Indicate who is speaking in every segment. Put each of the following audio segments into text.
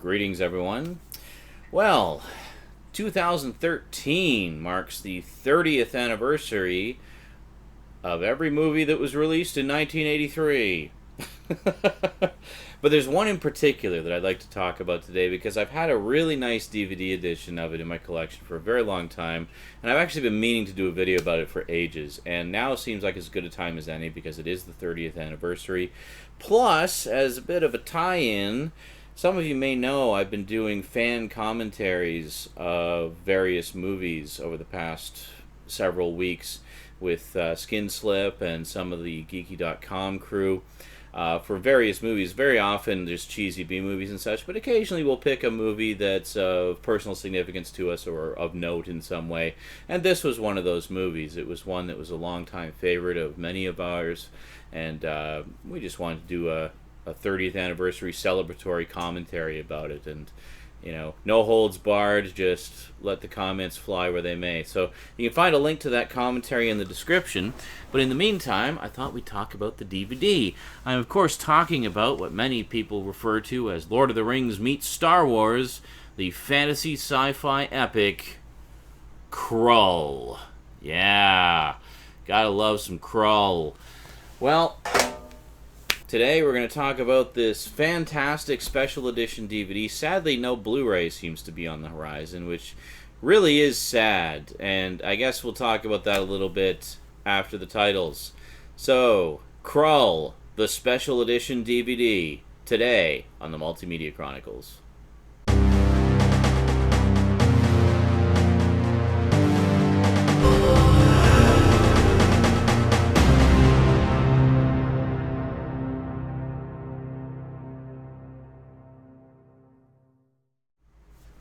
Speaker 1: Greetings, everyone. Well, 2013 marks the 30th anniversary of every movie that was released in 1983. But there's one in particular that I'd like to talk about today because I've had a really nice DVD edition of it in my collection for a very long time, and I've actually been meaning to do a video about it for ages, and now seems like as good a time as any because it is the 30th anniversary. Plus, as a bit of a tie-in, some of you may know I've been doing fan commentaries of various movies over the past several weeks with Skin Slip and some of the Geeky.com crew for various movies. Very often just cheesy B-movies and such, but occasionally we'll pick a movie that's of personal significance to us or of note in some way. And this was one of those movies. It was one that was a longtime favorite of many of ours, and we just wanted to do a 30th anniversary celebratory commentary about it, and no holds barred, just let the comments fly where they may. So you can find a link to that commentary in the description, but in the meantime I thought we'd talk about the DVD. I'm of course talking about what many people refer to as Lord of the Rings meets Star Wars, the fantasy sci-fi epic KRULL. Yeah, gotta love some KRULL. Well, today we're going to talk about this fantastic special edition DVD. Sadly, no Blu-ray seems to be on the horizon, which really is sad. And I guess we'll talk about that a little bit after the titles. So, KRULL, the special edition DVD, today on the Multimedia Chronicles.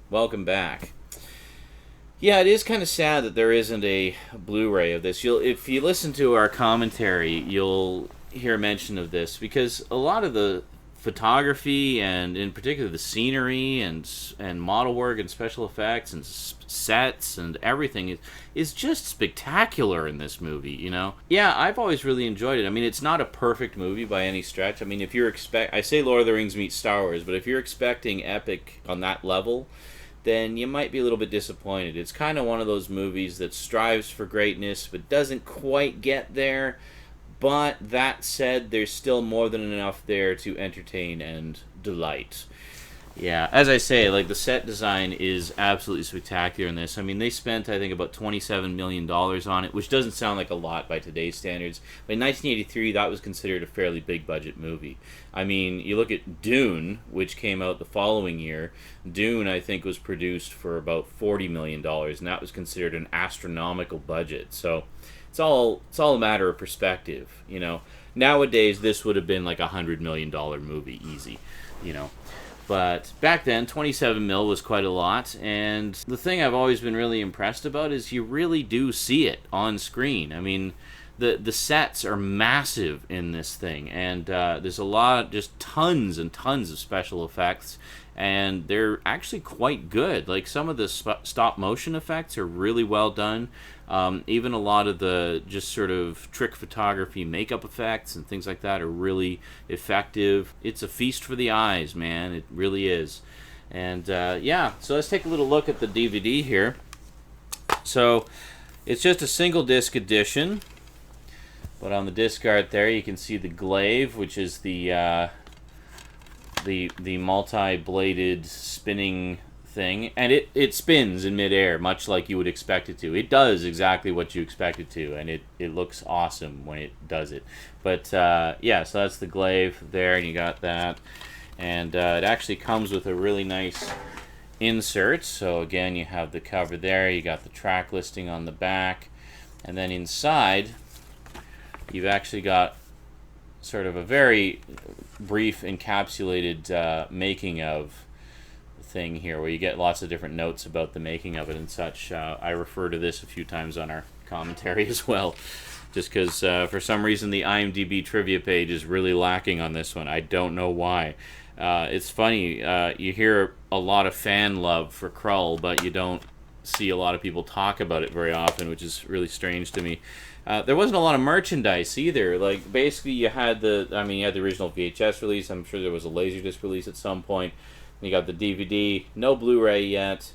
Speaker 1: Welcome back. Yeah, it is kind of sad that there isn't a Blu-ray of this. If you listen to our commentary, you'll hear mention of this, because a lot of the photography and in particular the scenery and model work and special effects and sets and everything is just spectacular in this movie, Yeah, I've always really enjoyed it. I mean, it's not a perfect movie by any stretch. I mean, if you're I say Lord of the Rings meets Star Wars, but if you're expecting epic on that level, then you might be a little bit disappointed. It's kind of one of those movies that strives for greatness but doesn't quite get there. But that said, there's still more than enough there to entertain and delight. Yeah, as I say, like, the set design is absolutely spectacular in this. I mean, they spent, I think, about $27 million on it, which doesn't sound like a lot by today's standards. But in 1983, that was considered a fairly big budget movie. I mean, you look at Dune, which came out the following year. Dune, I think, was produced for about $40 million, and that was considered an astronomical budget. So it's all a matter of perspective, Nowadays, this would have been like a $100 million movie, easy, But back then, 27 mil was quite a lot, and the thing I've always been really impressed about is you really do see it on screen. I mean, the sets are massive in this thing, and there's a lot, just tons and tons of special effects, and they're actually quite good. Like, some of the stop motion effects are really well done. Even a lot of the just sort of trick photography, makeup effects and things like that are really effective. It's a feast for the eyes, man. It really is. And yeah, so let's take a little look at the DVD here. So it's just a single disc edition, but on the disc art there you can see the glaive, which is the multi-bladed spinning thing, and it spins in midair, much like you would expect it to. It does exactly what you expect it to, and it looks awesome when it does it. But yeah, so that's the glaive there, and you got that, and it actually comes with a really nice insert. So again, you have the cover there, you got the track listing on the back, and then inside you've actually got sort of a very brief encapsulated making of thing here, where you get lots of different notes about the making of it and such. I refer to this a few times on our commentary as well, just because for some reason the IMDb trivia page is really lacking on this one. I don't know why. It's funny, you hear a lot of fan love for KRULL, but you don't see a lot of people talk about it very often, which is really strange to me. There wasn't a lot of merchandise either. Like, basically, you had the original VHS release. I'm sure there was a Laserdisc release at some point. You got the DVD, no Blu-ray yet.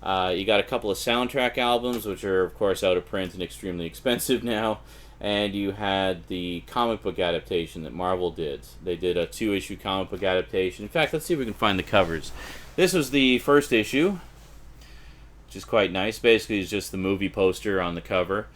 Speaker 1: You got a couple of soundtrack albums, which are, of course, out of print and extremely expensive now. And you had the comic book adaptation that Marvel did. They did a 2-issue comic book adaptation. In fact, let's see if we can find the covers. This was the first issue, which is quite nice. Basically, it's just the movie poster on the cover.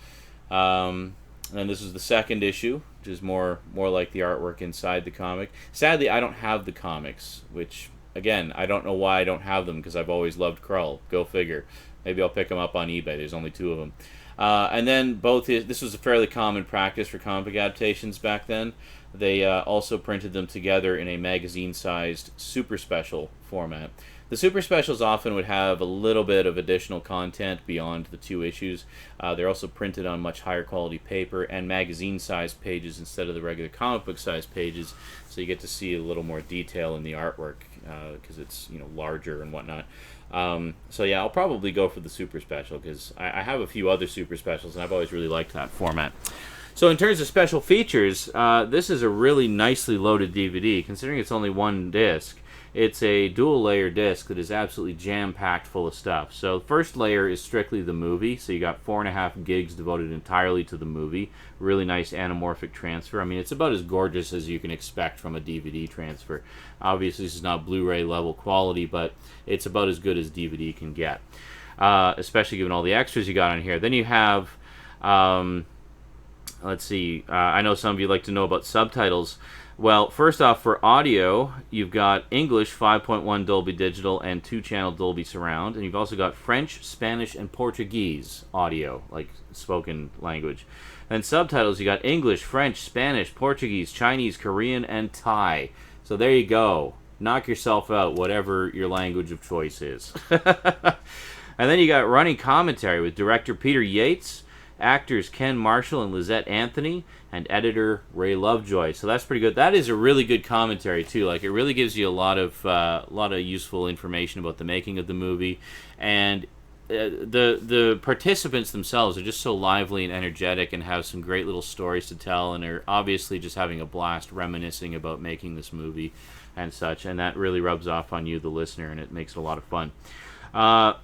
Speaker 1: And this is the second issue, which is more like the artwork inside the comic. Sadly, I don't have the comics, which, again, I don't know why I don't have them, because I've always loved KRULL. Go figure. Maybe I'll pick them up on eBay. There's only 2 of them. And then this was a fairly common practice for comic book adaptations back then. They also printed them together in a magazine-sized super special format. The super specials often would have a little bit of additional content beyond the 2 issues. They're also printed on much higher quality paper and magazine-sized pages instead of the regular comic book-sized pages, so you get to see a little more detail in the artwork because it's larger and whatnot. So yeah, I'll probably go for the super special because I have a few other super specials and I've always really liked that format. So in terms of special features, this is a really nicely loaded DVD. Considering it's only 1 disc, it's a dual layer disc that is absolutely jam-packed full of stuff. So the first layer is strictly the movie, so you got 4.5 gigs devoted entirely to the movie. Really nice anamorphic transfer. I mean, it's about as gorgeous as you can expect from a DVD transfer. Obviously, this is not Blu-ray level quality, but it's about as good as DVD can get, especially given all the extras you got on here. Then you have, let's see, I know some of you like to know about subtitles. Well, first off, for audio, you've got English 5.1 Dolby Digital and 2-channel Dolby Surround, and you've also got French, Spanish, and Portuguese audio, like spoken language. Then subtitles, you got English, French, Spanish, Portuguese, Chinese, Korean, and Thai. So there you go. Knock yourself out, whatever your language of choice is. And then you got running commentary with director Peter Yates, actors Ken Marshall and Lizette Anthony, and editor Ray Lovejoy. So that's pretty good. That is a really good commentary too. Like, it really gives you a lot of useful information about the making of the movie, and the participants themselves are just so lively and energetic and have some great little stories to tell, and are obviously just having a blast reminiscing about making this movie and such. And that really rubs off on you, the listener, and it makes it a lot of fun.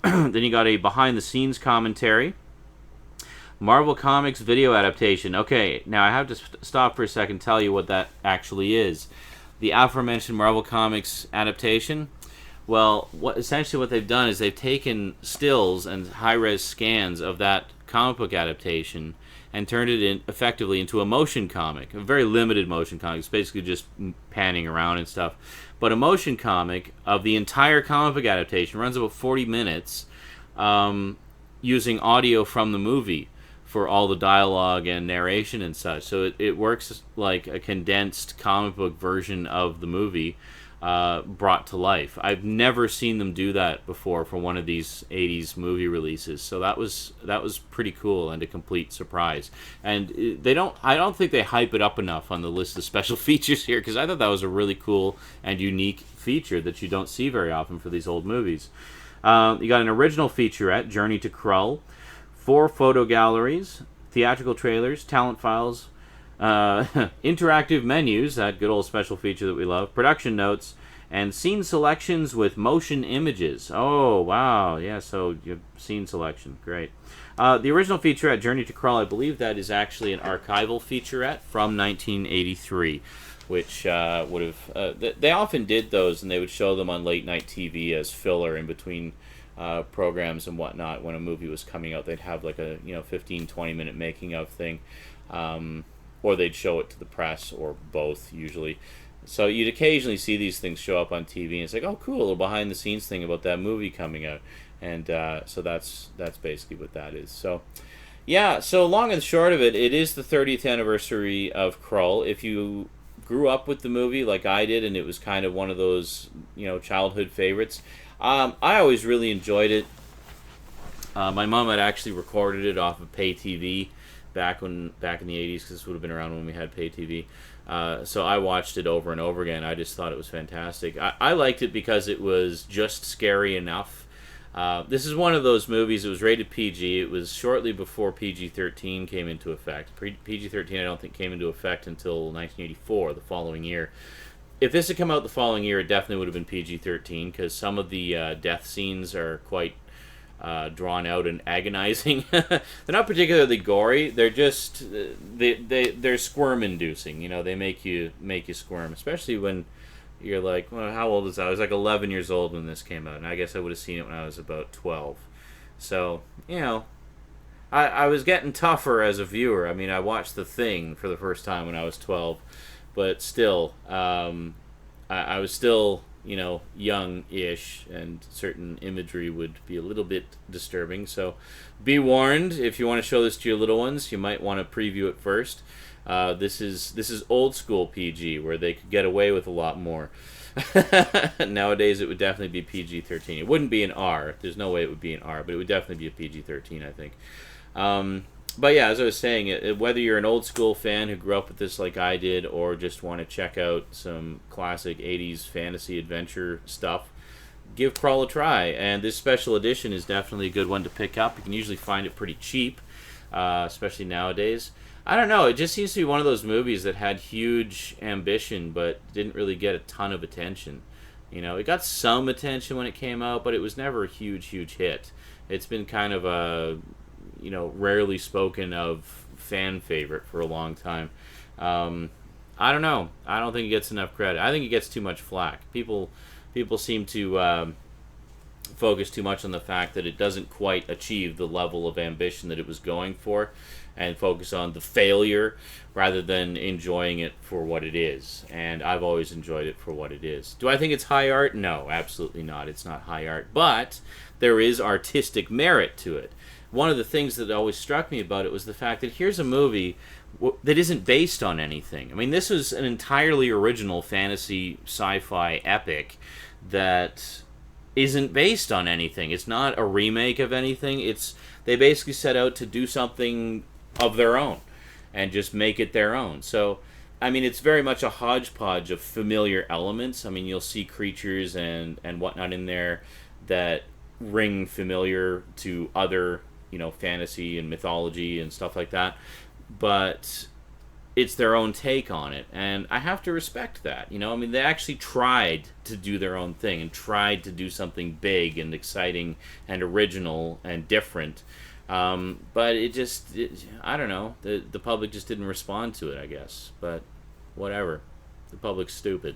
Speaker 1: Then you got a behind-the-scenes commentary. Marvel Comics video adaptation. Okay, now I have to stop for a second and tell you what that actually is. The aforementioned Marvel Comics adaptation, well, essentially what they've done is they've taken stills and high-res scans of that comic book adaptation and turned it effectively into a motion comic, a very limited motion comic. It's basically just panning around and stuff. But a motion comic of the entire comic book adaptation runs about 40 minutes using audio from the movie for all the dialogue and narration and such. So it works like a condensed comic book version of the movie brought to life. I've never seen them do that before for one of these 80s movie releases. So that was pretty cool and a complete surprise. And I don't think they hype it up enough on the list of special features here, because I thought that was a really cool and unique feature that you don't see very often for these old movies. You got an original featurette, Journey to KRULL, 4 photo galleries, theatrical trailers, talent files, interactive menus, that good old special feature that we love, production notes, and scene selections with motion images. Oh, wow. Yeah, so you have scene selection. Great. The original featurette, Journey to KRULL, I believe that is actually an archival featurette from 1983, which would have... they often did those, and they would show them on late-night TV as filler in between programs and whatnot. When a movie was coming out, they'd have like a 15-20 minute making of thing, or they'd show it to the press, or both usually. So you'd occasionally see these things show up on TV, and it's like, oh cool, a little behind the scenes thing about that movie coming out. And so that's basically what that is. So yeah, so long and short of it, it is the 30th anniversary of KRULL. If you grew up with the movie like I did, and it was kind of one of those childhood favorites, I always really enjoyed it. My mom had actually recorded it off of pay TV back in the 80s, because this would have been around when we had pay TV. So I watched it over and over again. I just thought it was fantastic. I liked it because it was just scary enough. This is one of those movies. It was rated PG. It was shortly before PG-13 came into effect. PG-13, I don't think, came into effect until 1984, the following year. If this had come out the following year, it definitely would have been PG-13 because some of the death scenes are quite drawn out and agonizing. They're not particularly gory. They're just they're squirm inducing. You know, they make you squirm, especially when you're like, well, how old is I? I was like 11 years old when this came out, and I guess I would have seen it when I was about 12. So, you know, I was getting tougher as a viewer. I mean, I watched The Thing for the first time when I was 12, but still, I was still, you know, young-ish, and certain imagery would be a little bit disturbing. So be warned, if you want to show this to your little ones, you might want to preview it first. This is old school PG, where they could get away with a lot more. Nowadays, it would definitely be PG-13. It wouldn't be an R. There's no way it would be an R, but it would definitely be a PG-13, I think. But yeah, as I was saying, whether you're an old school fan who grew up with this like I did, or just want to check out some classic 80s fantasy adventure stuff, give KRULL a try. And this special edition is definitely a good one to pick up. You can usually find it pretty cheap, especially nowadays. I don't know, it just seems to be one of those movies that had huge ambition but didn't really get a ton of attention. You know, it got some attention when it came out, but it was never a huge hit. It's been kind of a, you know, rarely spoken of fan favorite for a long time. I don't know. I don't think it gets enough credit. I think it gets too much flack. People seem to focus too much on the fact that it doesn't quite achieve the level of ambition that it was going for, and focus on the failure rather than enjoying it for what it is. And I've always enjoyed it for what it is. Do I think it's high art? No, absolutely not. It's not high art. But there is artistic merit to it. One of the things that always struck me about it was the fact that here's a movie that isn't based on anything. I mean, this was an entirely original fantasy sci-fi epic that isn't based on anything. It's not a remake of anything. They basically set out to do something of their own and just make it their own. So, I mean, it's very much a hodgepodge of familiar elements. I mean, you'll see creatures and whatnot in there that ring familiar to other, you know, fantasy and mythology and stuff like that. But it's their own take on it, and I have to respect that. You know, I mean, they actually tried to do their own thing and tried to do something big and exciting and original and different. But I don't know. The public just didn't respond to it, I guess. But whatever. The public's stupid.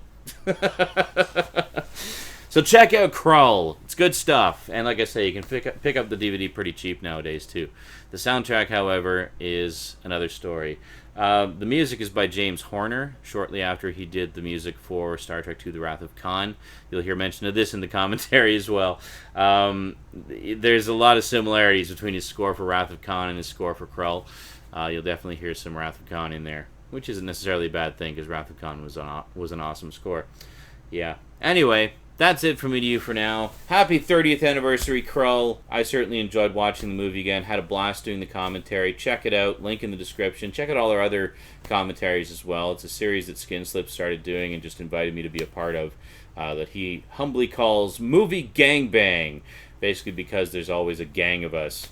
Speaker 1: So check out KRULL. It's good stuff. And like I say, you can pick up the DVD pretty cheap nowadays, too. The soundtrack, however, is another story. The music is by James Horner, shortly after he did the music for Star Trek II: The Wrath of Khan. You'll hear mention of this in the commentary as well. There's a lot of similarities between his score for Wrath of Khan and his score for KRULL. You'll definitely hear some Wrath of Khan in there, which isn't necessarily a bad thing, because Wrath of Khan was an awesome score. Yeah. Anyway, that's it from me to you for now. Happy 30th anniversary, KRULL. I certainly enjoyed watching the movie again. Had a blast doing the commentary. Check it out. Link in the description. Check out all our other commentaries as well. It's a series that Skinslip started doing and just invited me to be a part of, that he humbly calls Movie Gangbang. Basically because there's always a gang of us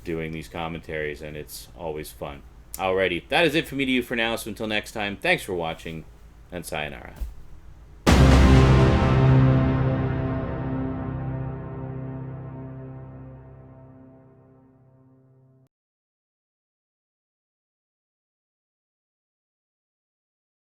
Speaker 1: doing these commentaries, and it's always fun. Alrighty, that is it from me to you for now. So until next time, thanks for watching, and sayonara.